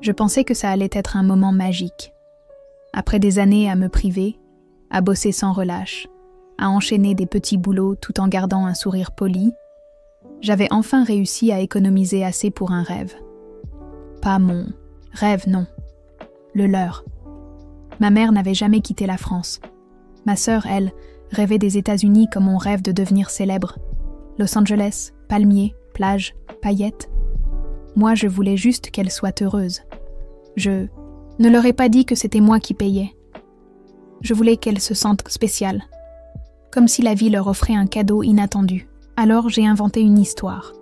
Je pensais que ça allait être un moment magique. Après des années à me priver, à bosser sans relâche, à enchaîner des petits boulots tout en gardant un sourire poli, j'avais enfin réussi à économiser assez pour un rêve. Pas mon rêve, non. Le leur. Ma mère n'avait jamais quitté la France. Ma sœur, elle, rêvait des États-Unis comme on rêve de devenir célèbre. Los Angeles, palmiers, plages, paillettes. Moi, je voulais juste qu'elle soit heureuse. Je ne leur ai pas dit que c'était moi qui payais. Je voulais qu'elle se sente spéciale, comme si la vie leur offrait un cadeau inattendu. Alors j'ai inventé une histoire.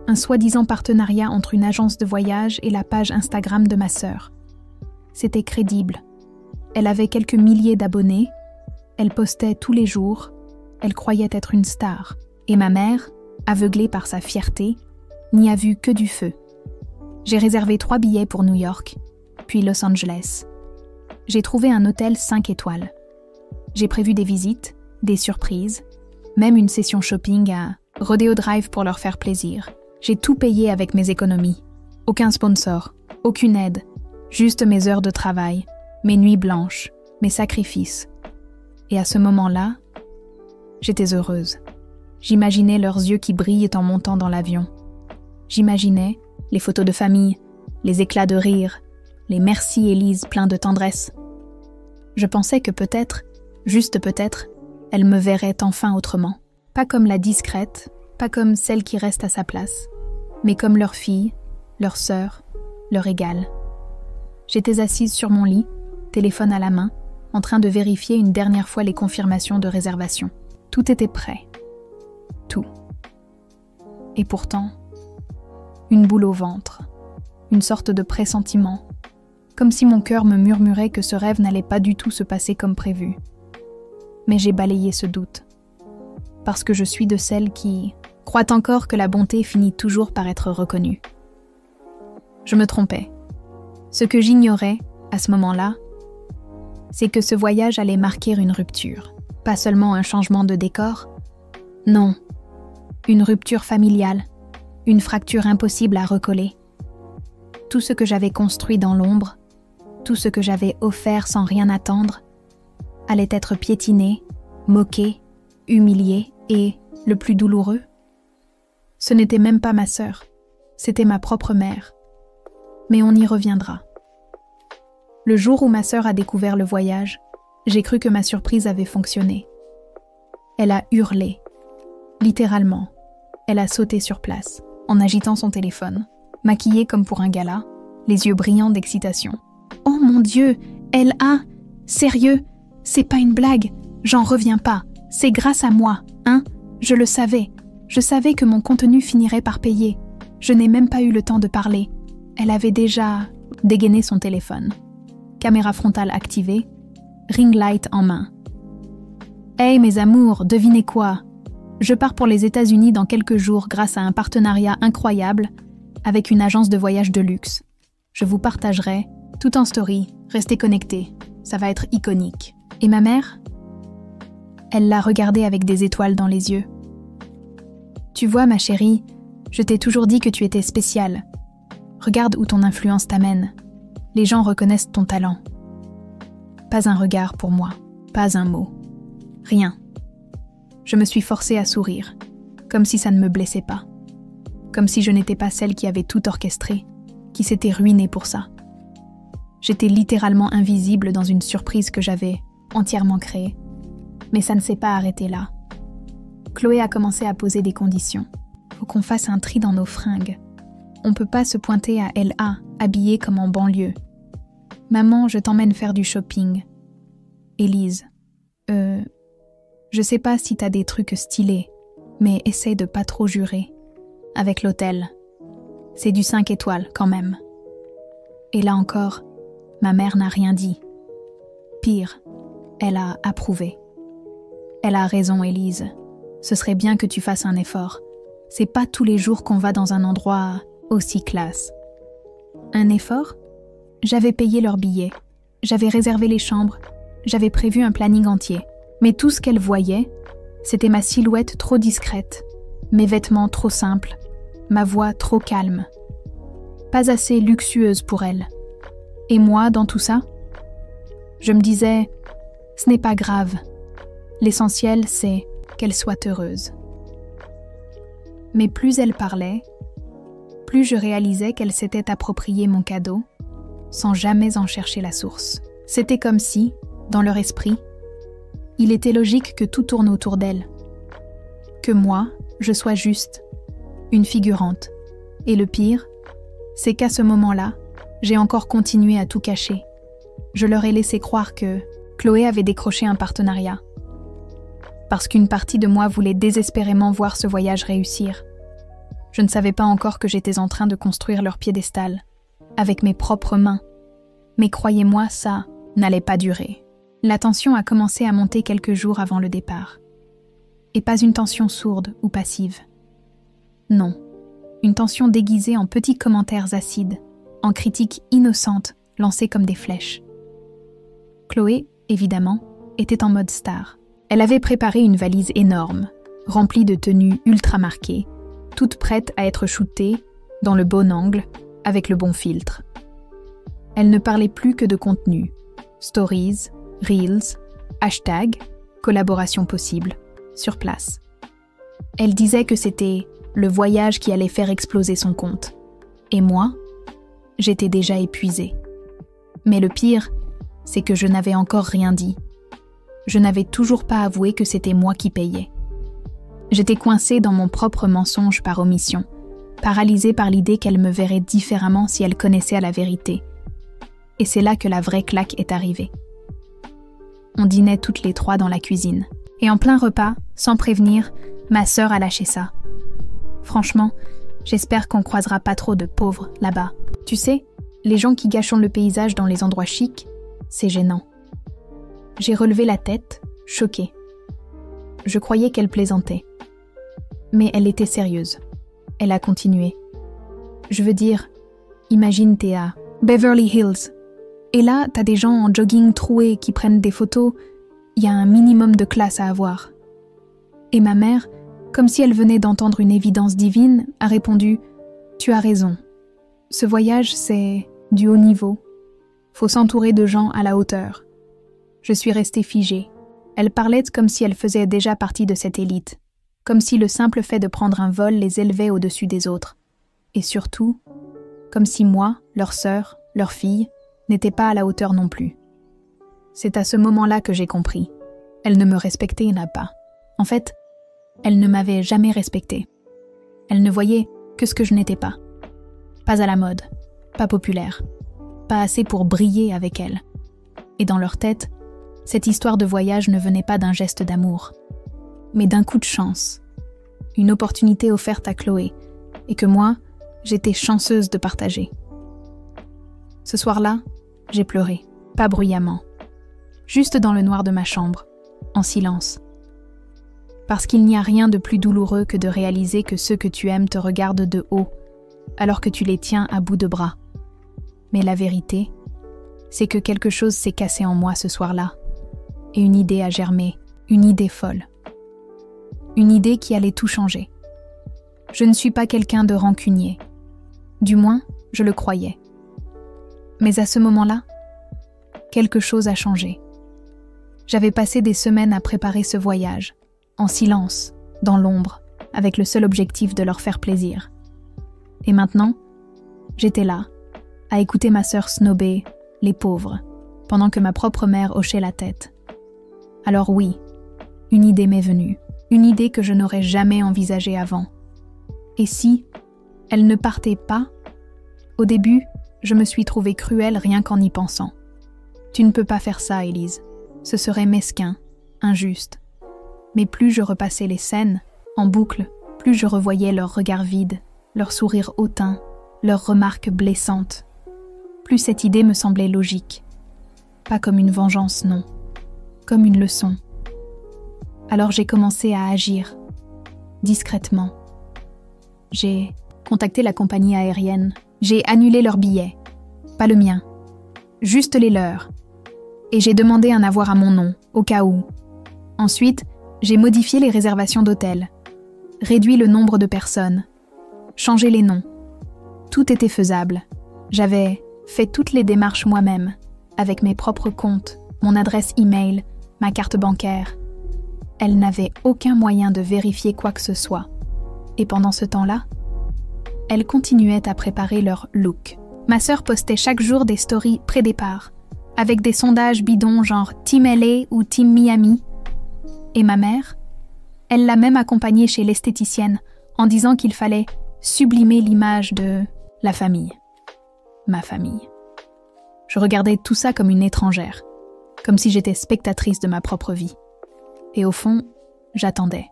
Un soi-disant partenariat entre une agence de voyage et la page Instagram de ma sœur. C'était crédible. Elle avait quelques milliers d'abonnés, elle postait tous les jours, elle croyait être une star. Et ma mère, aveuglée par sa fierté, n'y a vu que du feu. J'ai réservé 3 billets pour New York, puis Los Angeles. J'ai trouvé un hôtel 5 étoiles. J'ai prévu des visites, des surprises, même une session shopping à Rodeo Drive pour leur faire plaisir. J'ai tout payé avec mes économies. Aucun sponsor, aucune aide, juste mes heures de travail, mes nuits blanches, mes sacrifices. Et à ce moment-là, j'étais heureuse. J'imaginais leurs yeux qui brillent en montant dans l'avion. J'imaginais les photos de famille, les éclats de rire, les merci Élise pleins de tendresse. Je pensais que peut-être, juste peut-être, elle me verrait enfin autrement. Pas comme la discrète, pas comme celle qui reste à sa place, mais comme leur fille, leur sœur, leur égale. J'étais assise sur mon lit, téléphone à la main, en train de vérifier une dernière fois les confirmations de réservation. Tout était prêt. Tout. Et pourtant, une boule au ventre, une sorte de pressentiment, comme si mon cœur me murmurait que ce rêve n'allait pas du tout se passer comme prévu. Mais j'ai balayé ce doute, parce que je suis de celles qui croient encore que la bonté finit toujours par être reconnue. Je me trompais. Ce que j'ignorais, à ce moment-là, c'est que ce voyage allait marquer une rupture. Pas seulement un changement de décor, non, une rupture familiale, une fracture impossible à recoller. Tout ce que j'avais construit dans l'ombre, tout ce que j'avais offert sans rien attendre, allait être piétiné, moqué, humilié et, le plus douloureux, ce n'était même pas ma sœur, c'était ma propre mère. Mais on y reviendra. Le jour où ma sœur a découvert le voyage, j'ai cru que ma surprise avait fonctionné. Elle a hurlé. Littéralement, elle a sauté sur place, en agitant son téléphone, maquillée comme pour un gala, les yeux brillants d'excitation. « Oh mon Dieu, elle a... Sérieux, c'est pas une blague, j'en reviens pas, c'est grâce à moi, hein? Je le savais. Je savais que mon contenu finirait par payer. Je n'ai même pas eu le temps de parler. Elle avait déjà dégainé son téléphone. Caméra frontale activée, ring light en main. « Hey mes amours, devinez quoi? Je pars pour les États-Unis dans quelques jours grâce à un partenariat incroyable avec une agence de voyage de luxe. Je vous partagerai, tout en story, restez connectés, ça va être iconique. » Et ma mère? Elle l'a regardé avec des étoiles dans les yeux. « Tu vois ma chérie, je t'ai toujours dit que tu étais spéciale. Regarde où ton influence t'amène. Les gens reconnaissent ton talent. » Pas un regard pour moi, pas un mot. Rien. Je me suis forcée à sourire, comme si ça ne me blessait pas. Comme si je n'étais pas celle qui avait tout orchestré, qui s'était ruinée pour ça. J'étais littéralement invisible dans une surprise que j'avais entièrement créée. Mais ça ne s'est pas arrêté là. Chloé a commencé à poser des conditions. Faut qu'on fasse un tri dans nos fringues. On peut pas se pointer à LA, habillée comme en banlieue. Maman, je t'emmène faire du shopping. Élise, je sais pas si t'as des trucs stylés, mais essaie de pas trop jurer. Avec l'hôtel. C'est du 5 étoiles quand même. Et là encore, ma mère n'a rien dit. Pire, elle a approuvé. Elle a raison, Élise. Ce serait bien que tu fasses un effort. C'est pas tous les jours qu'on va dans un endroit aussi classe. Un effort? J'avais payé leurs billets. J'avais réservé les chambres. J'avais prévu un planning entier. Mais tout ce qu'elle voyait, c'était ma silhouette trop discrète, mes vêtements trop simples, ma voix trop calme. pas assez luxueuse pour elle. Et moi, dans tout ça, je me disais, ce n'est pas grave. L'essentiel, c'est qu'elle soit heureuse. Mais plus elle parlait, plus je réalisais qu'elle s'était approprié mon cadeau, sans jamais en chercher la source. C'était comme si, dans leur esprit, il était logique que tout tourne autour d'elle. Que moi, je sois juste, une figurante. Et le pire, c'est qu'à ce moment-là, j'ai encore continué à tout cacher. Je leur ai laissé croire que Chloé avait décroché un partenariat. Parce qu'une partie de moi voulait désespérément voir ce voyage réussir. Je ne savais pas encore que j'étais en train de construire leur piédestal, avec mes propres mains. Mais croyez-moi, ça n'allait pas durer. La tension a commencé à monter quelques jours avant le départ. Et pas une tension sourde ou passive. Non, une tension déguisée en petits commentaires acides, en critiques innocentes lancées comme des flèches. Chloé, évidemment, était en mode star. Elle avait préparé une valise énorme, remplie de tenues ultra marquées, toute prête à être shootée dans le bon angle, avec le bon filtre. Elle ne parlait plus que de contenu, stories, reels, hashtags, collaboration possible, sur place. Elle disait que c'était le voyage qui allait faire exploser son compte. Et moi, j'étais déjà épuisée. Mais le pire, c'est que je n'avais encore rien dit. Je n'avais toujours pas avoué que c'était moi qui payais. J'étais coincée dans mon propre mensonge par omission, paralysée par l'idée qu'elle me verrait différemment si elle connaissait la vérité. Et c'est là que la vraie claque est arrivée. On dînait toutes les trois dans la cuisine. Et en plein repas, sans prévenir, ma sœur a lâché ça. Franchement, j'espère qu'on croisera pas trop de pauvres là-bas. Tu sais, les gens qui gâchent le paysage dans les endroits chics, c'est gênant. J'ai relevé la tête, choquée. Je croyais qu'elle plaisantait. Mais elle était sérieuse. Elle a continué. Je veux dire, imagine t'es à Beverly Hills. Et là, t'as des gens en jogging troués qui prennent des photos. Il y a un minimum de classe à avoir. Et ma mère, comme si elle venait d'entendre une évidence divine, a répondu « Tu as raison. Ce voyage, c'est du haut niveau. Faut s'entourer de gens à la hauteur. » Je suis restée figée. Elle parlait comme si elle faisait déjà partie de cette élite, comme si le simple fait de prendre un vol les élevait au-dessus des autres. Et surtout, comme si moi, leur sœur, leur fille, n'était pas à la hauteur non plus. C'est à ce moment-là que j'ai compris. Elle ne me respectait pas. En fait, elle ne m'avait jamais respectée. Elle ne voyait que ce que je n'étais pas. Pas à la mode, pas populaire, pas assez pour briller avec elle. Et dans leur tête, cette histoire de voyage ne venait pas d'un geste d'amour, mais d'un coup de chance. Une opportunité offerte à Chloé, et que moi, j'étais chanceuse de partager. Ce soir-là, j'ai pleuré, pas bruyamment, juste dans le noir de ma chambre, en silence. Parce qu'il n'y a rien de plus douloureux que de réaliser que ceux que tu aimes te regardent de haut, alors que tu les tiens à bout de bras. Mais la vérité, c'est que quelque chose s'est cassé en moi ce soir-là, et une idée a germé, une idée folle. Une idée qui allait tout changer. Je ne suis pas quelqu'un de rancunier. Du moins, je le croyais. Mais à ce moment-là, quelque chose a changé. J'avais passé des semaines à préparer ce voyage, en silence, dans l'ombre, avec le seul objectif de leur faire plaisir. Et maintenant, j'étais là, à écouter ma sœur snober les pauvres, pendant que ma propre mère hochait la tête. Alors oui, une idée m'est venue, une idée que je n'aurais jamais envisagée avant. Et si elle ne partait pas, au début, je me suis trouvée cruelle rien qu'en y pensant. Tu ne peux pas faire ça, Élise. Ce serait mesquin, injuste. Mais plus je repassais les scènes, en boucle, plus je revoyais leurs regards vides, leurs sourires hautains, leurs remarques blessantes. Plus cette idée me semblait logique. Pas comme une vengeance, non. Comme une leçon. Alors j'ai commencé à agir, discrètement. J'ai contacté la compagnie aérienne. J'ai annulé leurs billets. Pas le mien. Juste les leurs. Et j'ai demandé un avoir à mon nom, au cas où. Ensuite, j'ai modifié les réservations d'hôtels. Réduit le nombre de personnes. Changé les noms. Tout était faisable. J'avais fait toutes les démarches moi-même, avec mes propres comptes, mon adresse e-mail, ma carte bancaire. Elle n'avait aucun moyen de vérifier quoi que ce soit. Et pendant ce temps-là, elles continuaient à préparer leur look. Ma sœur postait chaque jour des stories pré-départ, avec des sondages bidons genre Team LA ou Team Miami. Et ma mère, elle l'a même accompagnée chez l'esthéticienne en disant qu'il fallait sublimer l'image de la famille. Ma famille. Je regardais tout ça comme une étrangère, comme si j'étais spectatrice de ma propre vie. Et au fond, j'attendais.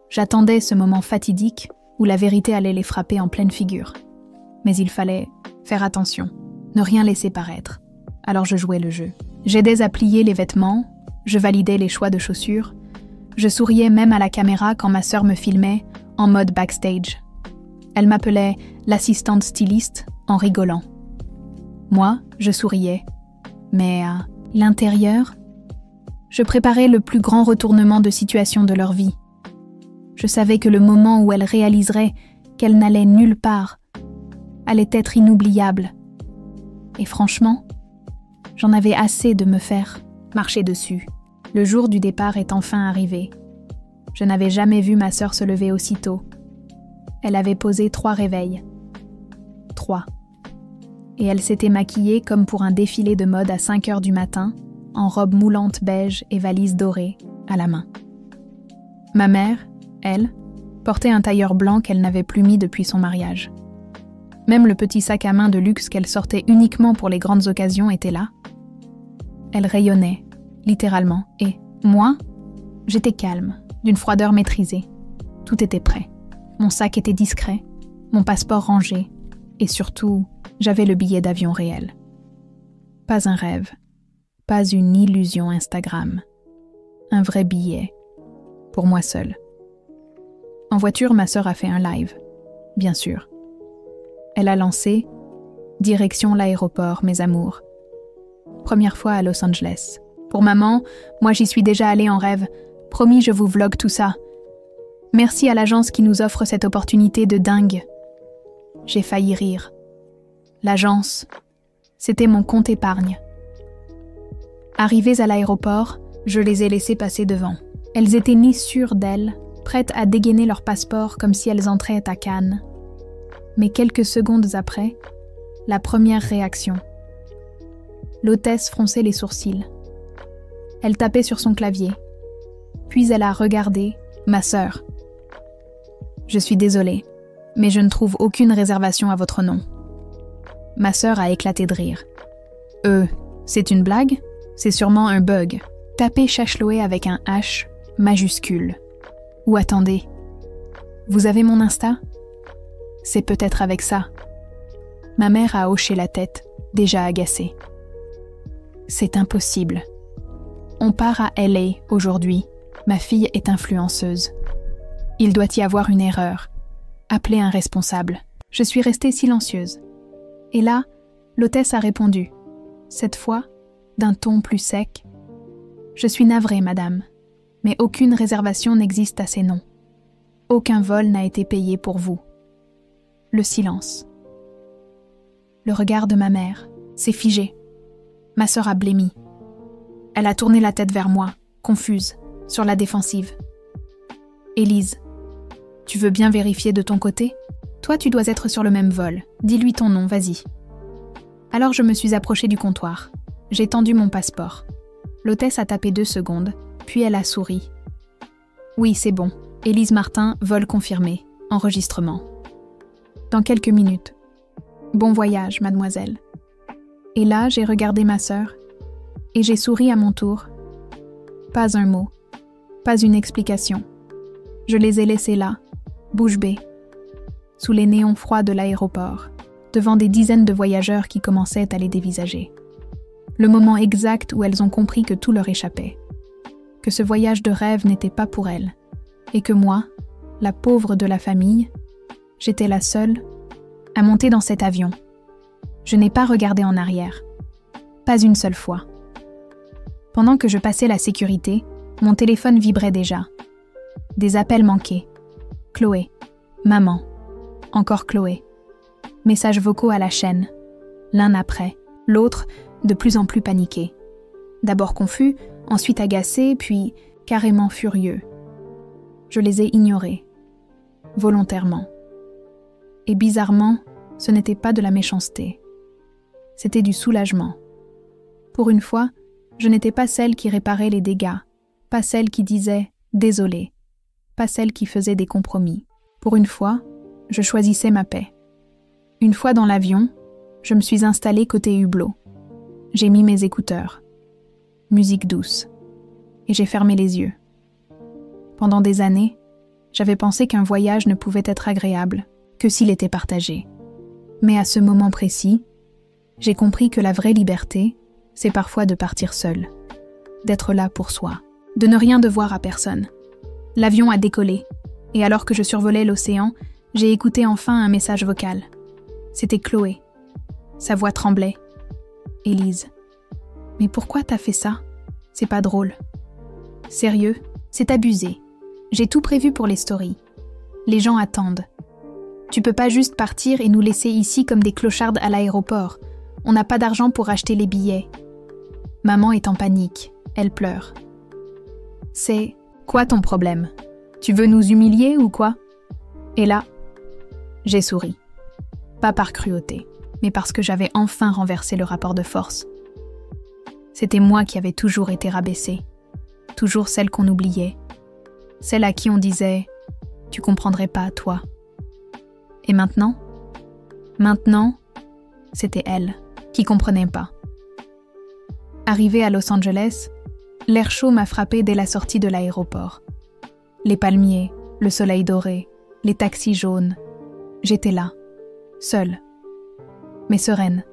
J'attendais ce moment fatidique où la vérité allait les frapper en pleine figure. Mais il fallait faire attention, ne rien laisser paraître. Alors je jouais le jeu. J'aidais à plier les vêtements, je validais les choix de chaussures, je souriais même à la caméra quand ma sœur me filmait en mode backstage. Elle m'appelait l'assistante styliste en rigolant. Moi, je souriais, mais à l'intérieur, je préparais le plus grand retournement de situation de leur vie. Je savais que le moment où elles réaliseraient qu'elles n'allaient nulle part allait être inoubliable. Et franchement, j'en avais assez de me faire marcher dessus. Le jour du départ est enfin arrivé. Je n'avais jamais vu ma sœur se lever aussitôt. Elle avait posé 3 réveils. 3. Et elle s'était maquillée comme pour un défilé de mode à 5 heures du matin, en robe moulante beige et valise dorée, à la main. Ma mère, elle, portait un tailleur blanc qu'elle n'avait plus mis depuis son mariage. Même le petit sac à main de luxe qu'elle sortait uniquement pour les grandes occasions était là. Elle rayonnait, littéralement, et moi, j'étais calme, d'une froideur maîtrisée. Tout était prêt. Mon sac était discret, mon passeport rangé, et surtout, j'avais le billet d'avion réel. Pas un rêve, pas une illusion Instagram. Un vrai billet, pour moi seule. En voiture, ma sœur a fait un live, bien sûr. Elle a lancé « Direction l'aéroport, mes amours ». Première fois à Los Angeles. Pour maman, moi j'y suis déjà allée en rêve. Promis, je vous vlog tout ça. Merci à l'agence qui nous offre cette opportunité de dingue. J'ai failli rire. L'agence, c'était mon compte épargne. Arrivées à l'aéroport, je les ai laissées passer devant. Elles étaient ni sûres d'elles, prêtes à dégainer leur passeport comme si elles entraient à Cannes. Mais quelques secondes après, la première réaction. L'hôtesse fronçait les sourcils. Elle tapait sur son clavier. Puis elle a regardé ma sœur. « Je suis désolée, mais je ne trouve aucune réservation à votre nom. » Ma sœur a éclaté de rire. « C'est une blague ? C'est sûrement un bug. » Tapez Chachloé avec un H majuscule. Ou attendez, vous avez mon Insta ? C'est peut-être avec ça. Ma mère a hoché la tête, déjà agacée. C'est impossible. On part à LA aujourd'hui. Ma fille est influenceuse. Il doit y avoir une erreur. Appelez un responsable. Je suis restée silencieuse. Et là, l'hôtesse a répondu. Cette fois, d'un ton plus sec. Je suis navrée, madame, mais aucune réservation n'existe à ces noms. Aucun vol n'a été payé pour vous. Le silence. Le regard de ma mère s'est figé. Ma sœur a blêmi. Elle a tourné la tête vers moi, confuse, sur la défensive. Élise, tu veux bien vérifier de ton côté ? Toi, tu dois être sur le même vol. Dis-lui ton nom, vas-y. Alors je me suis approchée du comptoir. J'ai tendu mon passeport. L'hôtesse a tapé 2 secondes, puis elle a souri. Oui, c'est bon. Élise Martin, vol confirmé. Enregistrement. Dans quelques minutes. Bon voyage, mademoiselle. Et là, j'ai regardé ma sœur, et j'ai souri à mon tour. Pas un mot, pas une explication. Je les ai laissés là, bouche bée, sous les néons froids de l'aéroport, devant des dizaines de voyageurs qui commençaient à les dévisager. Le moment exact où elles ont compris que tout leur échappait, que ce voyage de rêve n'était pas pour elles, et que moi, la pauvre de la famille, j'étais la seule à monter dans cet avion. Je n'ai pas regardé en arrière, pas une seule fois. Pendant que je passais la sécurité, mon téléphone vibrait déjà. Des appels manqués. Chloé, maman, encore Chloé. Messages vocaux à la chaîne, l'un après, l'autre de plus en plus paniqué. D'abord confus, ensuite agacé, puis carrément furieux. Je les ai ignorés, volontairement. Et bizarrement, ce n'était pas de la méchanceté. C'était du soulagement. Pour une fois, je n'étais pas celle qui réparait les dégâts, pas celle qui disait « désolé », pas celle qui faisait des compromis. Pour une fois, je choisissais ma paix. Une fois dans l'avion, je me suis installée côté hublot. J'ai mis mes écouteurs. Musique douce. Et j'ai fermé les yeux. Pendant des années, j'avais pensé qu'un voyage ne pouvait être agréable que s'il était partagé. Mais à ce moment précis, j'ai compris que la vraie liberté, c'est parfois de partir seul, d'être là pour soi, de ne rien devoir à personne. L'avion a décollé, et alors que je survolais l'océan, j'ai écouté enfin un message vocal. C'était Chloé. Sa voix tremblait. « Élise, mais pourquoi t'as fait ça? C'est pas drôle. » « Sérieux, c'est abusé. J'ai tout prévu pour les stories. Les gens attendent. Tu peux pas juste partir et nous laisser ici comme des clochardes à l'aéroport. On n'a pas d'argent pour acheter les billets. » Maman est en panique. Elle pleure. « C'est quoi ton problème? Tu veux nous humilier ou quoi? » Et là, j'ai souri. Pas par cruauté, mais parce que j'avais enfin renversé le rapport de force. C'était moi qui avais toujours été rabaissée. Toujours celle qu'on oubliait. Celle à qui on disait « tu comprendrais pas, toi ». Et maintenant, c'était elle qui comprenait pas. Arrivée à Los Angeles, l'air chaud m'a frappée dès la sortie de l'aéroport. Les palmiers, le soleil doré, les taxis jaunes. J'étais là, seule, mais sereine.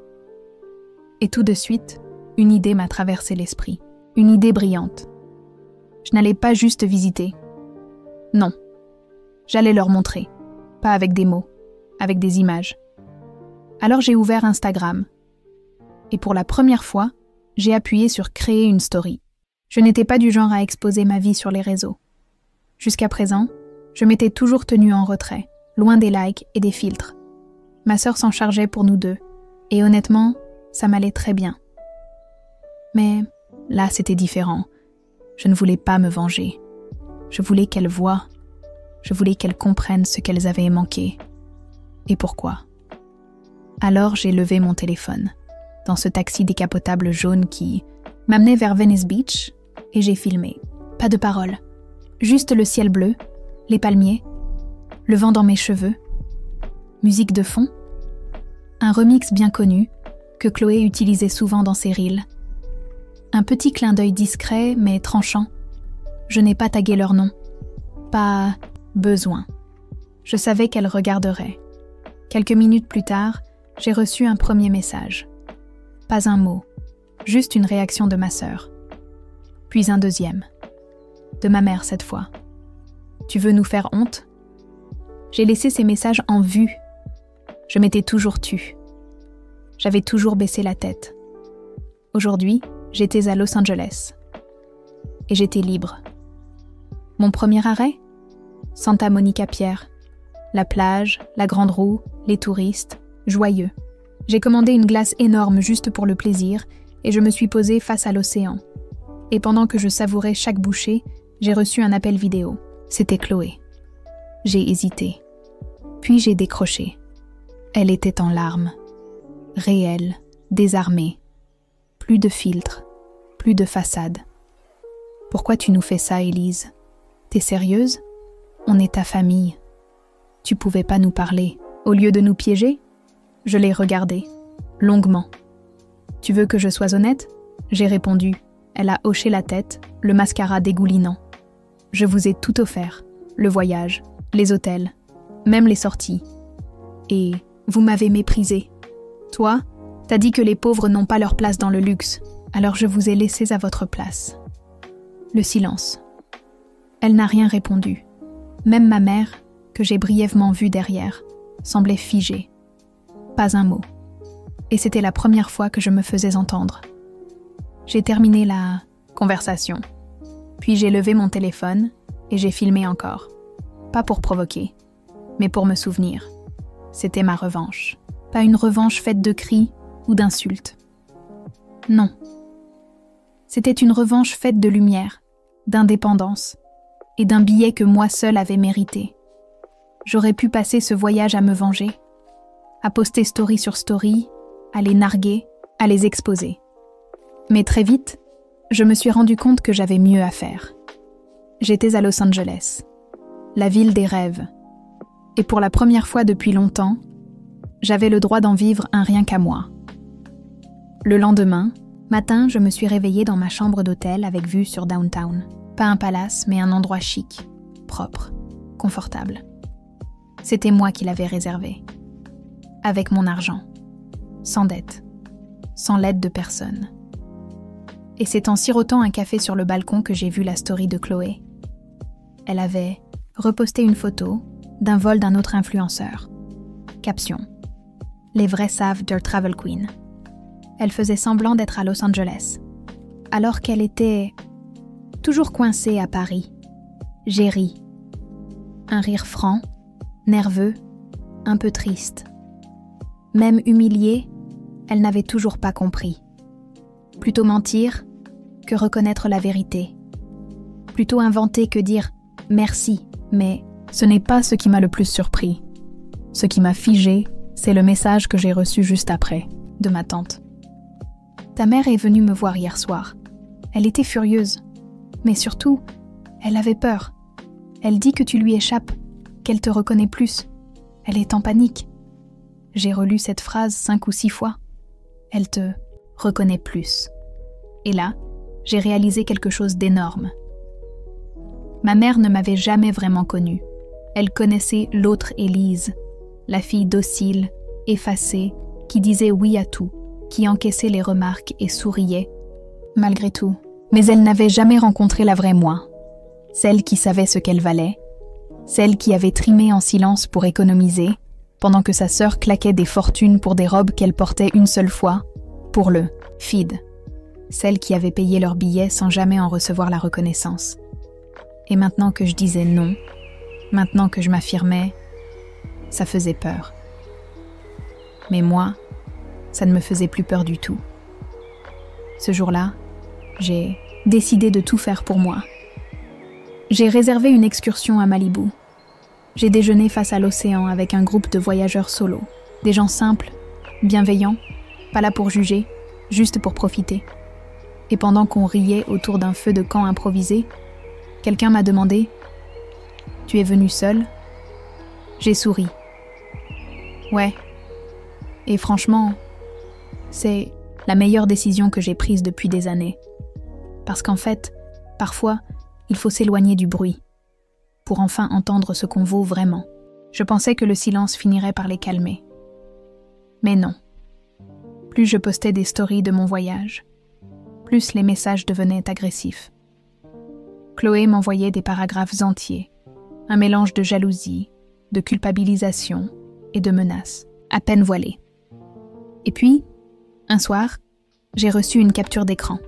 Et tout de suite, une idée m'a traversé l'esprit. Une idée brillante. Je n'allais pas juste visiter. Non. J'allais leur montrer. Pas avec des mots, avec des images. Alors j'ai ouvert Instagram. Et pour la première fois, j'ai appuyé sur « Créer une story ». Je n'étais pas du genre à exposer ma vie sur les réseaux. Jusqu'à présent, je m'étais toujours tenue en retrait, loin des likes et des filtres. Ma sœur s'en chargeait pour nous deux, et honnêtement, ça m'allait très bien. Mais là, c'était différent. Je ne voulais pas me venger. Je voulais qu'elles voient. Je voulais qu'elles comprennent ce qu'elles avaient manqué. Et pourquoi. Alors j'ai levé mon téléphone, dans ce taxi décapotable jaune qui m'amenait vers Venice Beach, et j'ai filmé. Pas de paroles. Juste le ciel bleu, les palmiers, le vent dans mes cheveux, musique de fond, un remix bien connu que Chloé utilisait souvent dans ses reels. Un petit clin d'œil discret mais tranchant. Je n'ai pas tagué leur nom. Pas besoin. Je savais qu'elles regarderaient. Quelques minutes plus tard, j'ai reçu un premier message. Pas un mot, juste une réaction de ma sœur. Puis un deuxième. De ma mère cette fois. Tu veux nous faire honte? J'ai laissé ces messages en vue. Je m'étais toujours tue. J'avais toujours baissé la tête. Aujourd'hui, j'étais à Los Angeles. Et j'étais libre. Mon premier arrêt? Santa Monica Pier. La plage, la grande roue, les touristes, joyeux. J'ai commandé une glace énorme juste pour le plaisir et je me suis posée face à l'océan. Et pendant que je savourais chaque bouchée, j'ai reçu un appel vidéo. C'était Chloé. J'ai hésité. Puis j'ai décroché. Elle était en larmes. Réelle, désarmée. Plus de filtre, plus de façade. Pourquoi tu nous fais ça, Élise? T'es sérieuse? On est ta famille. Tu pouvais pas nous parler. Au lieu de nous piéger? Je l'ai regardée, longuement. Tu veux que je sois honnête? J'ai répondu. Elle a hoché la tête, le mascara dégoulinant. Je vous ai tout offert. Le voyage, les hôtels, même les sorties. Et vous m'avez méprisée. Toi, t'as dit que les pauvres n'ont pas leur place dans le luxe. Alors je vous ai laissés à votre place. Le silence. Elle n'a rien répondu. Même ma mère, que j'ai brièvement vue derrière, semblait figée. Pas un mot. Et c'était la première fois que je me faisais entendre. J'ai terminé la conversation. Puis j'ai levé mon téléphone et j'ai filmé encore. Pas pour provoquer, mais pour me souvenir. C'était ma revanche. pas une revanche faite de cris ou d'insultes. Non. C'était une revanche faite de lumière, d'indépendance et d'un billet que moi seule avais mérité. J'aurais pu passer ce voyage à me venger, à poster story sur story, à les narguer, à les exposer. Mais très vite, je me suis rendu compte que j'avais mieux à faire. J'étais à Los Angeles, la ville des rêves. Et pour la première fois depuis longtemps, j'avais le droit d'en vivre un rien qu'à moi. Le lendemain, matin, je me suis réveillée dans ma chambre d'hôtel avec vue sur Downtown. Pas un palace, mais un endroit chic, propre, confortable. C'était moi qui l'avais réservé. Avec mon argent. Sans dette. Sans l'aide de personne. Et c'est en sirotant un café sur le balcon que j'ai vu la story de Chloé. Elle avait reposté une photo d'un vol d'un autre influenceur. Caption. Les vrais savent der Travel Queen. Elle faisait semblant d'être à Los Angeles, alors qu'elle était toujours coincée à Paris. J'ai ri. Un rire franc, nerveux, un peu triste. Même humiliée, elle n'avait toujours pas compris. Plutôt mentir que reconnaître la vérité. Plutôt inventer que dire « merci », mais ce n'est pas ce qui m'a le plus surpris. Ce qui m'a figé, c'est le message que j'ai reçu juste après, de ma tante. « Ta mère est venue me voir hier soir. Elle était furieuse. Mais surtout, elle avait peur. Elle dit que tu lui échappes, qu'elle te reconnaît plus. Elle est en panique. » J'ai relu cette phrase 5 ou 6 fois. Elle te reconnaît plus. Et là, j'ai réalisé quelque chose d'énorme. Ma mère ne m'avait jamais vraiment connue. Elle connaissait l'autre Élise, la fille docile, effacée, qui disait oui à tout, qui encaissait les remarques et souriait, malgré tout. Mais elle n'avait jamais rencontré la vraie moi, celle qui savait ce qu'elle valait, celle qui avait trimé en silence pour économiser, pendant que sa sœur claquait des fortunes pour des robes qu'elle portait une seule fois, pour le feed, celle qui avait payé leur billet sans jamais en recevoir la reconnaissance. Et maintenant que je disais non, maintenant que je m'affirmais, ça faisait peur. Mais moi, ça ne me faisait plus peur du tout. Ce jour-là, j'ai décidé de tout faire pour moi. J'ai réservé une excursion à Malibu. J'ai déjeuné face à l'océan avec un groupe de voyageurs solo. Des gens simples, bienveillants, pas là pour juger, juste pour profiter. Et pendant qu'on riait autour d'un feu de camp improvisé, quelqu'un m'a demandé « Tu es venu seul ?» J'ai souri. Ouais. Et franchement, c'est la meilleure décision que j'ai prise depuis des années. Parce qu'en fait, parfois, il faut s'éloigner du bruit pour enfin entendre ce qu'on vaut vraiment. Je pensais que le silence finirait par les calmer. Mais non. Plus je postais des stories de mon voyage, plus les messages devenaient agressifs. Chloé m'envoyait des paragraphes entiers, un mélange de jalousie, de culpabilisation et de menaces, à peine voilées. Et puis, un soir, j'ai reçu une capture d'écran.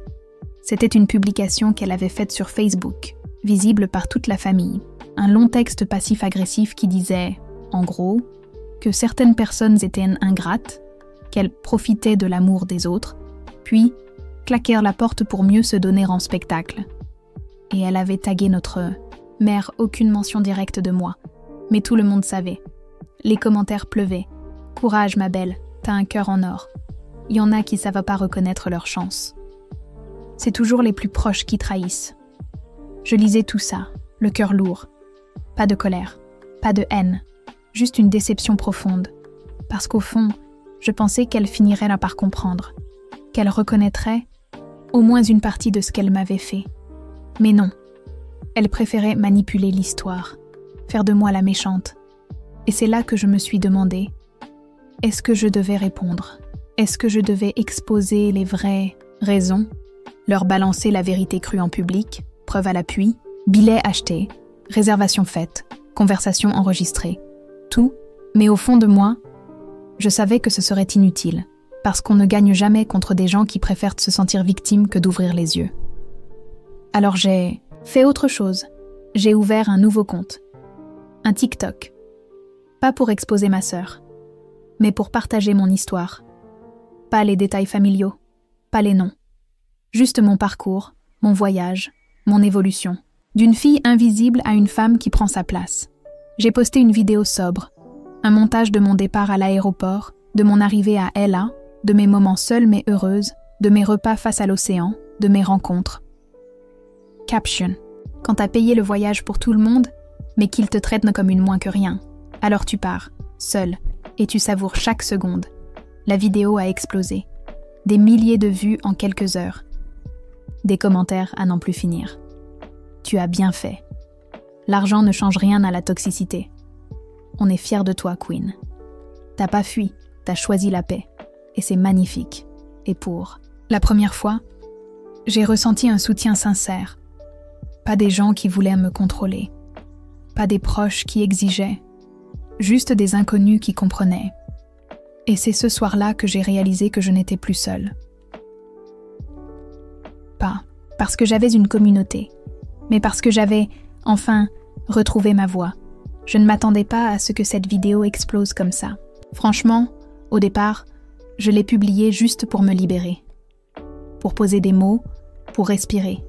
C'était une publication qu'elle avait faite sur Facebook, visible par toute la famille. Un long texte passif-agressif qui disait, en gros, que certaines personnes étaient ingrates, qu'elles profitaient de l'amour des autres, puis claquèrent la porte pour mieux se donner en spectacle. Et elle avait tagué notre mère, aucune mention directe de moi, mais tout le monde savait. Les commentaires pleuvaient. « Courage, ma belle, t'as un cœur en or. » Il y en a qui ne savent pas reconnaître leur chance. C'est toujours les plus proches qui trahissent. Je lisais tout ça, le cœur lourd. Pas de colère, pas de haine, juste une déception profonde. Parce qu'au fond, je pensais qu'elle finirait là par comprendre, qu'elle reconnaîtrait au moins une partie de ce qu'elle m'avait fait. Mais non, elle préférait manipuler l'histoire, faire de moi la méchante. Et c'est là que je me suis demandé, est-ce que je devais répondre ? Est-ce que je devais exposer les vraies raisons ? Leur balancer la vérité crue en public, preuve à l'appui, billets achetés, réservation faite, conversation enregistrée. Tout, mais au fond de moi, je savais que ce serait inutile, parce qu'on ne gagne jamais contre des gens qui préfèrent se sentir victimes que d'ouvrir les yeux. Alors j'ai fait autre chose. J'ai ouvert un nouveau compte. Un TikTok. Pas pour exposer ma sœur, mais pour partager mon histoire. Pas les détails familiaux, pas les noms. Juste mon parcours, mon voyage, mon évolution. D'une fille invisible à une femme qui prend sa place. J'ai posté une vidéo sobre, un montage de mon départ à l'aéroport, de mon arrivée à LA, de mes moments seuls mais heureuses, de mes repas face à l'océan, de mes rencontres. Caption. Quand t'as payé le voyage pour tout le monde, mais qu'ils te traitent comme une moins que rien, alors tu pars, seul, et tu savoures chaque seconde. La vidéo a explosé. Des milliers de vues en quelques heures. Des commentaires à n'en plus finir. Tu as bien fait. L'argent ne change rien à la toxicité. On est fiers de toi, Queen. T'as pas fui, t'as choisi la paix. Et c'est magnifique. Et pour la première fois, j'ai ressenti un soutien sincère. Pas des gens qui voulaient me contrôler. Pas des proches qui exigeaient. Juste des inconnus qui comprenaient. Et c'est ce soir-là que j'ai réalisé que je n'étais plus seule. Pas parce que j'avais une communauté, mais parce que j'avais, enfin, retrouvé ma voix. Je ne m'attendais pas à ce que cette vidéo explose comme ça. Franchement, au départ, je l'ai publiée juste pour me libérer. Pour poser des mots, pour respirer.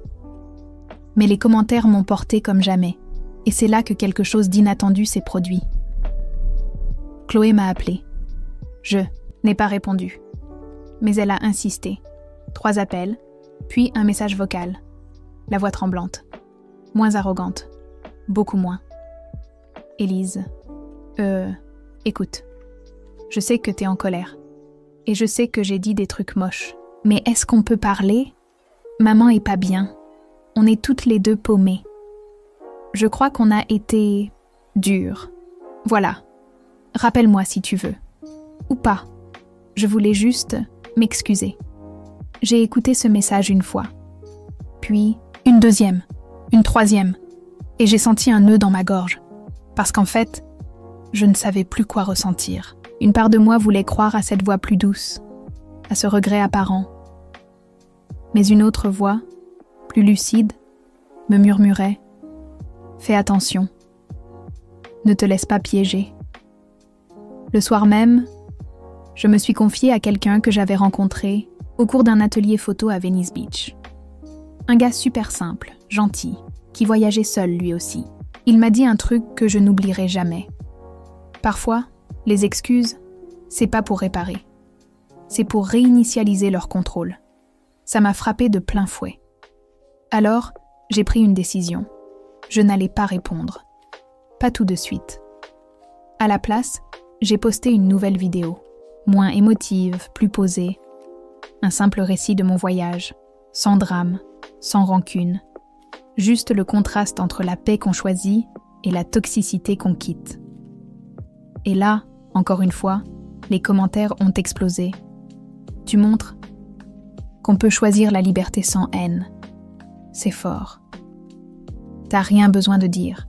Mais les commentaires m'ont porté comme jamais, et c'est là que quelque chose d'inattendu s'est produit. Chloé m'a appelée. Je n'ai pas répondu. Mais elle a insisté. 3 appels, puis un message vocal. La voix tremblante. Moins arrogante. Beaucoup moins. Élise. Écoute. Je sais que t'es en colère. Et je sais que j'ai dit des trucs moches. Mais est-ce qu'on peut parler? Maman est pas bien. On est toutes les deux paumées. Je crois qu'on a été dures. Voilà. Rappelle-moi si tu veux. Ou pas. Je voulais juste m'excuser. J'ai écouté ce message une fois. Puis, une deuxième. Une troisième. Et j'ai senti un nœud dans ma gorge. Parce qu'en fait, je ne savais plus quoi ressentir. Une part de moi voulait croire à cette voix plus douce, à ce regret apparent. Mais une autre voix, plus lucide, me murmurait « Fais attention. Ne te laisse pas piéger. » Le soir même, je me suis confiée à quelqu'un que j'avais rencontré au cours d'un atelier photo à Venice Beach. Un gars super simple, gentil, qui voyageait seul lui aussi. Il m'a dit un truc que je n'oublierai jamais. Parfois, les excuses, c'est pas pour réparer. C'est pour réinitialiser leur contrôle. Ça m'a frappé de plein fouet. Alors, j'ai pris une décision. Je n'allais pas répondre. Pas tout de suite. À la place, j'ai posté une nouvelle vidéo. Moins émotive, plus posée. Un simple récit de mon voyage. Sans drame, sans rancune. Juste le contraste entre la paix qu'on choisit et la toxicité qu'on quitte. Et là, encore une fois, les commentaires ont explosé. Tu montres qu'on peut choisir la liberté sans haine. C'est fort. T'as rien besoin de dire.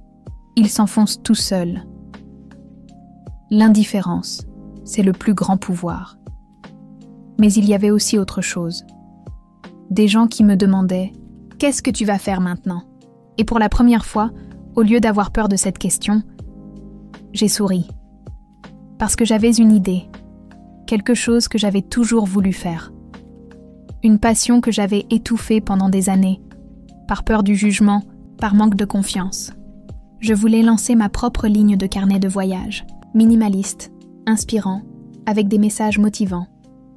Il s'enfonce tout seul. L'indifférence, c'est le plus grand pouvoir. Mais il y avait aussi autre chose. Des gens qui me demandaient « Qu'est-ce que tu vas faire maintenant ?» Et pour la première fois, au lieu d'avoir peur de cette question, j'ai souri. Parce que j'avais une idée, quelque chose que j'avais toujours voulu faire. Une passion que j'avais étouffée pendant des années, par peur du jugement, par manque de confiance. Je voulais lancer ma propre ligne de carnet de voyage, minimaliste, inspirant, avec des messages motivants,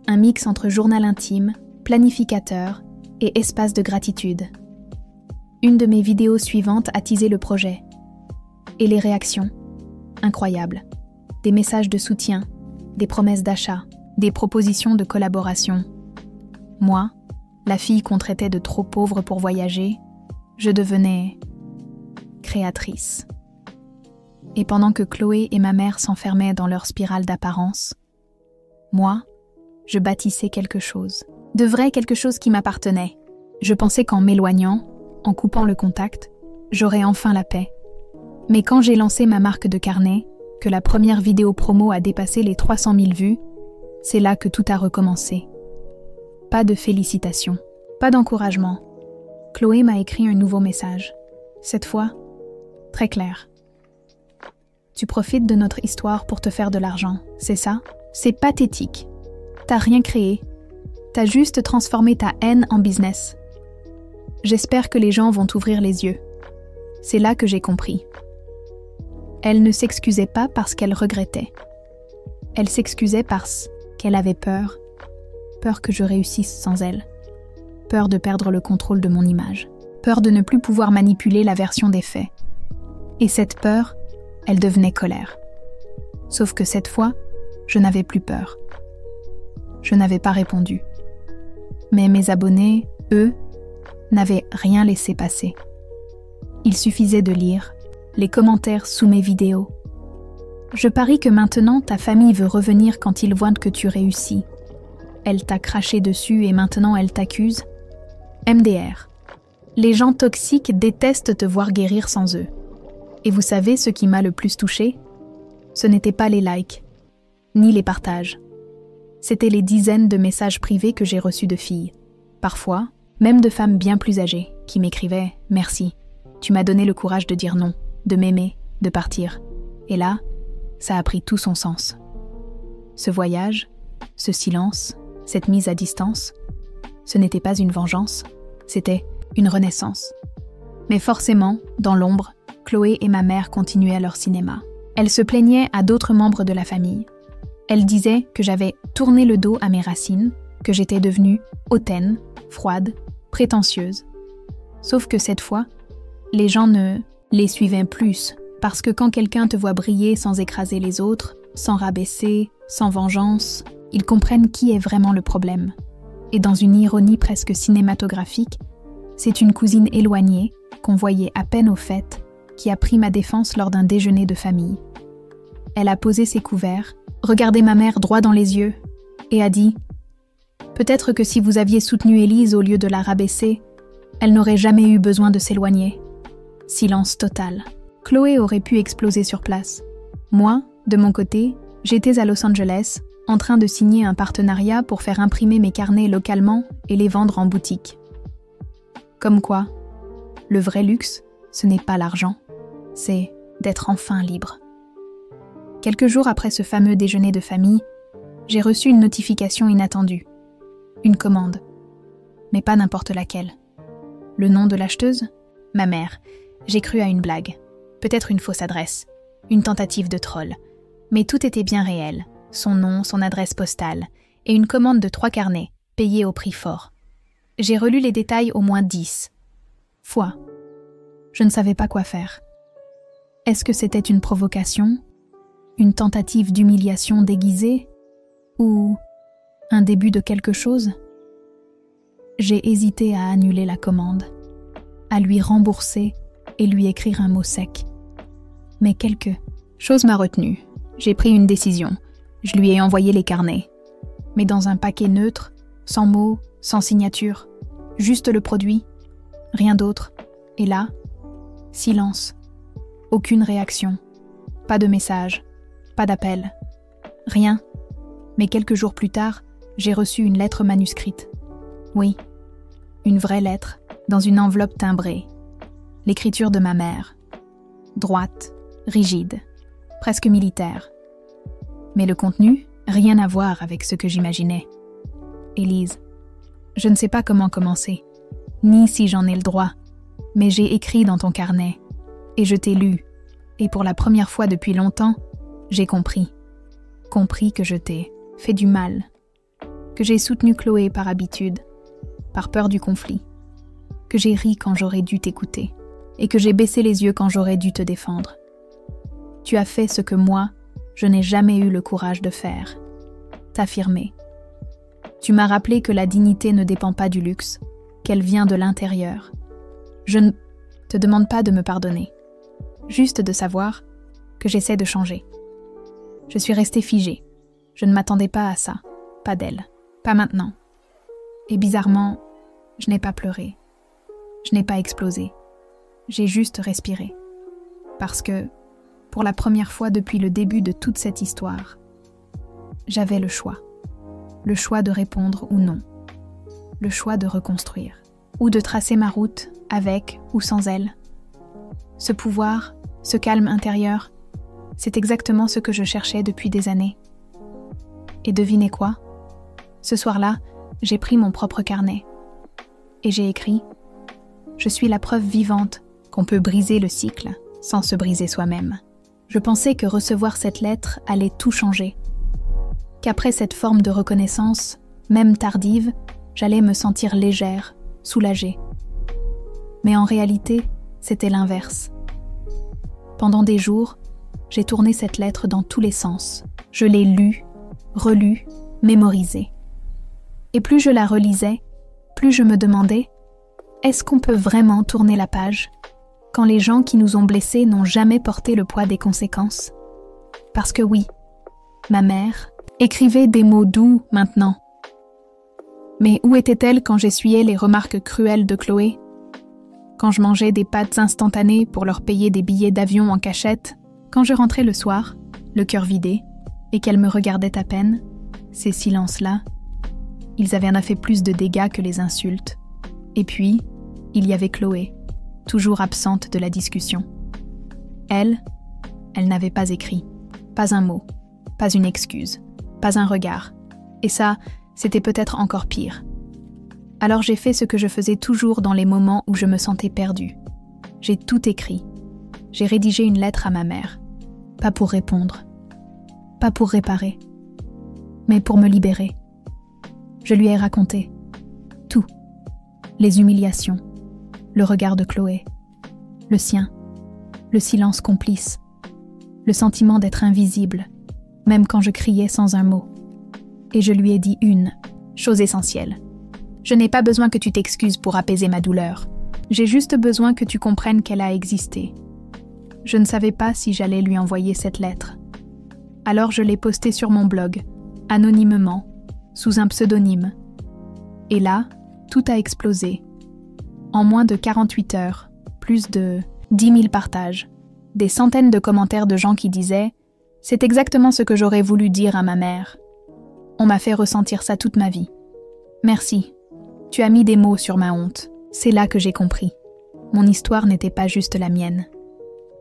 un mix entre journal intime, planificateur et espace de gratitude. Une de mes vidéos suivantes a teasé le projet. Et les réactions? Incroyables. Des messages de soutien, des promesses d'achat, des propositions de collaboration. Moi, la fille qu'on traitait de trop pauvre pour voyager, je devenais créatrice. Et pendant que Chloé et ma mère s'enfermaient dans leur spirale d'apparence, moi, je bâtissais quelque chose. De vrai quelque chose qui m'appartenait. Je pensais qu'en m'éloignant, en coupant le contact, j'aurais enfin la paix. Mais quand j'ai lancé ma marque de carnet, que la première vidéo promo a dépassé les 300 000 vues, c'est là que tout a recommencé. Pas de félicitations, pas d'encouragement. Chloé m'a écrit un nouveau message. Cette fois, très clair. Tu profites de notre histoire pour te faire de l'argent, c'est ça? C'est pathétique. T'as rien créé. T'as juste transformé ta haine en business. J'espère que les gens vont t'ouvrir les yeux. C'est là que j'ai compris. Elle ne s'excusait pas parce qu'elle regrettait. Elle s'excusait parce qu'elle avait peur. Peur que je réussisse sans elle. Peur de perdre le contrôle de mon image. Peur de ne plus pouvoir manipuler la version des faits. Et cette peur, elle devenait colère. Sauf que cette fois, je n'avais plus peur. Je n'avais pas répondu. Mais mes abonnés, eux, n'avaient rien laissé passer. Il suffisait de lire les commentaires sous mes vidéos. Je parie que maintenant ta famille veut revenir quand ils voient que tu réussis. Elle t'a craché dessus et maintenant elle t'accuse. MDR. Les gens toxiques détestent te voir guérir sans eux. Et vous savez ce qui m'a le plus touché ? Ce n'était pas les likes, ni les partages. C'étaient les dizaines de messages privés que j'ai reçus de filles. Parfois, même de femmes bien plus âgées, qui m'écrivaient « Merci, tu m'as donné le courage de dire non, de m'aimer, de partir. » Et là, ça a pris tout son sens. Ce voyage, ce silence, cette mise à distance, ce n'était pas une vengeance, c'était une renaissance. Mais forcément, dans l'ombre, Chloé et ma mère continuaient leur cinéma. Elles se plaignaient à d'autres membres de la famille. Elles disaient que j'avais tourné le dos à mes racines, que j'étais devenue hautaine, froide, prétentieuse. Sauf que cette fois, les gens ne les suivaient plus, parce que quand quelqu'un te voit briller sans écraser les autres, sans rabaisser, sans vengeance, ils comprennent qui est vraiment le problème. Et dans une ironie presque cinématographique, c'est une cousine éloignée, qu'on voyait à peine au fait, qui a pris ma défense lors d'un déjeuner de famille. Elle a posé ses couverts, regardé ma mère droit dans les yeux, et a dit « Peut-être que si vous aviez soutenu Élise au lieu de la rabaisser, elle n'aurait jamais eu besoin de s'éloigner. » Silence total. Chloé aurait pu exploser sur place. Moi, de mon côté, j'étais à Los Angeles, en train de signer un partenariat pour faire imprimer mes carnets localement et les vendre en boutique. Comme quoi, le vrai luxe, ce n'est pas l'argent, c'est d'être enfin libre. Quelques jours après ce fameux déjeuner de famille, j'ai reçu une notification inattendue. Une commande. Mais pas n'importe laquelle. Le nom de l'acheteuse ? Ma mère. J'ai cru à une blague. Peut-être une fausse adresse. Une tentative de troll. Mais tout était bien réel. Son nom, son adresse postale. Et une commande de 3 carnets, payée au prix fort. J'ai relu les détails au moins 10 fois. Je ne savais pas quoi faire. Est-ce que c'était une provocation ? Une tentative d'humiliation déguisée ? Ou un début de quelque chose ? J'ai hésité à annuler la commande, à lui rembourser et lui écrire un mot sec. Mais quelque chose m'a retenue. J'ai pris une décision. Je lui ai envoyé les carnets. Mais dans un paquet neutre, sans mots, sans signature. Juste le produit, rien d'autre. Et là, silence. Aucune réaction. Pas de message. Pas d'appel. Rien. Mais quelques jours plus tard, j'ai reçu une lettre manuscrite. Oui, une vraie lettre, dans une enveloppe timbrée. L'écriture de ma mère. Droite, rigide, presque militaire. Mais le contenu, rien à voir avec ce que j'imaginais. Élise, je ne sais pas comment commencer, ni si j'en ai le droit, mais j'ai écrit dans ton carnet, et je t'ai lu, et pour la première fois depuis longtemps, j'ai compris que je t'ai fait du mal, que j'ai soutenu Chloé par habitude, par peur du conflit, que j'ai ri quand j'aurais dû t'écouter, et que j'ai baissé les yeux quand j'aurais dû te défendre. Tu as fait ce que moi, je n'ai jamais eu le courage de faire, t'affirmer. Tu m'as rappelé que la dignité ne dépend pas du luxe, qu'elle vient de l'intérieur. Je ne te demande pas de me pardonner, juste de savoir que j'essaie de changer. Je suis restée figée. Je ne m'attendais pas à ça, pas d'elle, pas maintenant. Et bizarrement, je n'ai pas pleuré. Je n'ai pas explosé. J'ai juste respiré. Parce que, pour la première fois depuis le début de toute cette histoire, j'avais le choix. Le choix de répondre ou non. Le choix de reconstruire. Ou de tracer ma route, avec ou sans elle. Ce pouvoir, ce calme intérieur, c'est exactement ce que je cherchais depuis des années. Et devinez quoi? Ce soir-là, j'ai pris mon propre carnet. Et j'ai écrit « Je suis la preuve vivante qu'on peut briser le cycle sans se briser soi-même. » Je pensais que recevoir cette lettre allait tout changer. Qu'après cette forme de reconnaissance, même tardive, j'allais me sentir légère, soulagée. Mais en réalité, c'était l'inverse. Pendant des jours, j'ai tourné cette lettre dans tous les sens. Je l'ai lue, relue, mémorisée. Et plus je la relisais, plus je me demandais « Est-ce qu'on peut vraiment tourner la page quand les gens qui nous ont blessés n'ont jamais porté le poids des conséquences ?» Parce que oui, ma mère écrivait des mots doux maintenant. Mais où était-elle quand j'essuyais les remarques cruelles de Chloé? Quand je mangeais des pâtes instantanées pour leur payer des billets d'avion en cachette? Quand je rentrais le soir, le cœur vidé, et qu'elle me regardait à peine? Ces silences-là, ils avaient en effet plus de dégâts que les insultes. Et puis, il y avait Chloé, toujours absente de la discussion. Elle n'avait pas écrit, pas un mot, pas une excuse, pas un regard. Et ça, c'était peut-être encore pire. Alors j'ai fait ce que je faisais toujours dans les moments où je me sentais perdue. J'ai tout écrit. J'ai rédigé une lettre à ma mère. Pas pour répondre, pas pour réparer, mais pour me libérer. Je lui ai raconté tout. Les humiliations, le regard de Chloé, le sien, le silence complice, le sentiment d'être invisible, même quand je criais sans un mot. Et je lui ai dit une chose essentielle. Je n'ai pas besoin que tu t'excuses pour apaiser ma douleur. J'ai juste besoin que tu comprennes qu'elle a existé. Je ne savais pas si j'allais lui envoyer cette lettre. Alors je l'ai postée sur mon blog, anonymement, sous un pseudonyme. Et là, tout a explosé. En moins de 48 heures, plus de 10 000 partages, des centaines de commentaires de gens qui disaient « C'est exactement ce que j'aurais voulu dire à ma mère. » On m'a fait ressentir ça toute ma vie. Merci. Tu as mis des mots sur ma honte. C'est là que j'ai compris. Mon histoire n'était pas juste la mienne.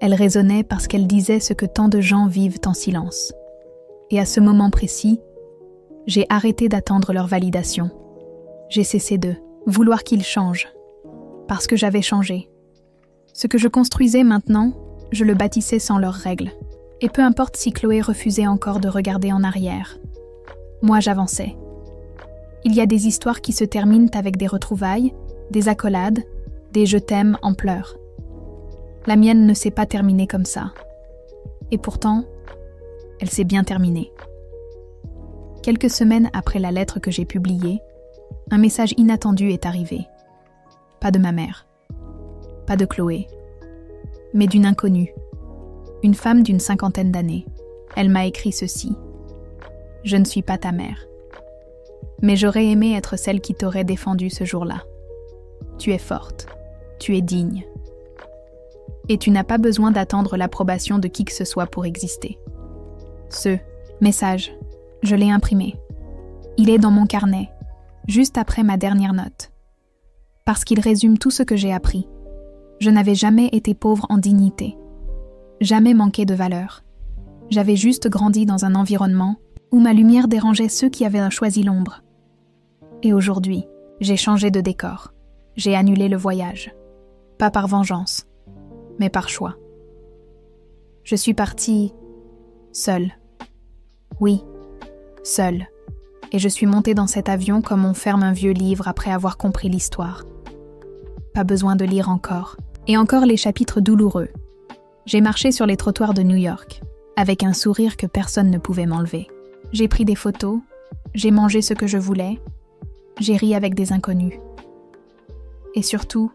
Elle résonnait parce qu'elle disait ce que tant de gens vivent en silence. Et à ce moment précis, j'ai arrêté d'attendre leur validation. J'ai cessé de vouloir qu'ils changent. Parce que j'avais changé. Ce que je construisais maintenant, je le bâtissais sans leurs règles. Et peu importe si Chloé refusait encore de regarder en arrière. Moi, j'avançais. Il y a des histoires qui se terminent avec des retrouvailles, des accolades, des « je t'aime » en pleurs. La mienne ne s'est pas terminée comme ça. Et pourtant, elle s'est bien terminée. Quelques semaines après la lettre que j'ai publiée, un message inattendu est arrivé. Pas de ma mère, pas de Chloé, mais d'une inconnue, une femme d'une 50aine d'années. Elle m'a écrit ceci. « Je ne suis pas ta mère. Mais j'aurais aimé être celle qui t'aurait défendue ce jour-là. Tu es forte, tu es digne. Et tu n'as pas besoin d'attendre l'approbation de qui que ce soit pour exister. » Ce message, je l'ai imprimé. Il est dans mon carnet, juste après ma dernière note. Parce qu'il résume tout ce que j'ai appris. Je n'avais jamais été pauvre en dignité. Jamais manqué de valeur. J'avais juste grandi dans un environnement où ma lumière dérangeait ceux qui avaient choisi l'ombre. Et aujourd'hui, j'ai changé de décor. J'ai annulé le voyage. Pas par vengeance, mais par choix. Je suis partie seule. Oui, seule. Et je suis montée dans cet avion comme on ferme un vieux livre après avoir compris l'histoire. Pas besoin de lire encore. Et encore les chapitres douloureux. J'ai marché sur les trottoirs de New York, avec un sourire que personne ne pouvait m'enlever. J'ai pris des photos, j'ai mangé ce que je voulais, j'ai ri avec des inconnus. Et surtout,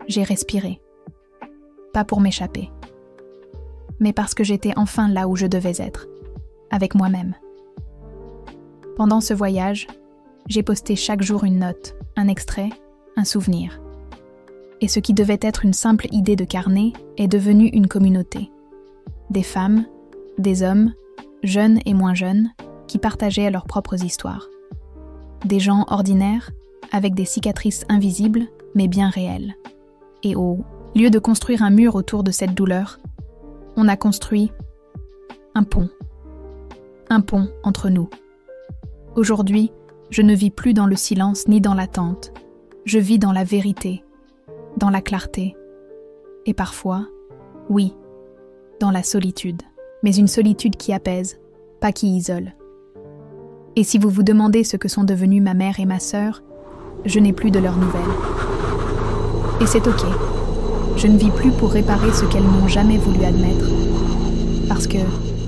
j'ai respiré. Pas pour m'échapper, mais parce que j'étais enfin là où je devais être, avec moi-même. Pendant ce voyage, j'ai posté chaque jour une note, un extrait, un souvenir. Et ce qui devait être une simple idée de carnet est devenu une communauté. Des femmes, des hommes, jeunes et moins jeunes, qui partageaient leurs propres histoires. Des gens ordinaires, avec des cicatrices invisibles, mais bien réelles. Et au lieu de construire un mur autour de cette douleur, on a construit un pont. un pont entre nous. Aujourd'hui, je ne vis plus dans le silence ni dans l'attente. Je vis dans la vérité, dans la clarté. Et parfois, oui, dans la solitude. Mais une solitude qui apaise, pas qui isole. Et si vous vous demandez ce que sont devenues ma mère et ma sœur, je n'ai plus de leurs nouvelles. Et c'est ok. Je ne vis plus pour réparer ce qu'elles n'ont jamais voulu admettre. Parce que,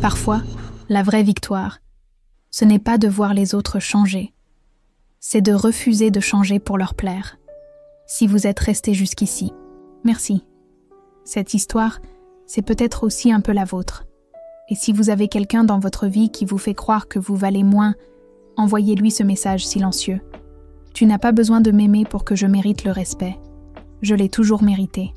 parfois, la vraie victoire, ce n'est pas de voir les autres changer. C'est de refuser de changer pour leur plaire. Si vous êtes resté jusqu'ici, merci. Cette histoire, c'est peut-être aussi un peu la vôtre. Et si vous avez quelqu'un dans votre vie qui vous fait croire que vous valez moins, envoyez-lui ce message silencieux. Tu n'as pas besoin de m'aimer pour que je mérite le respect. Je l'ai toujours mérité.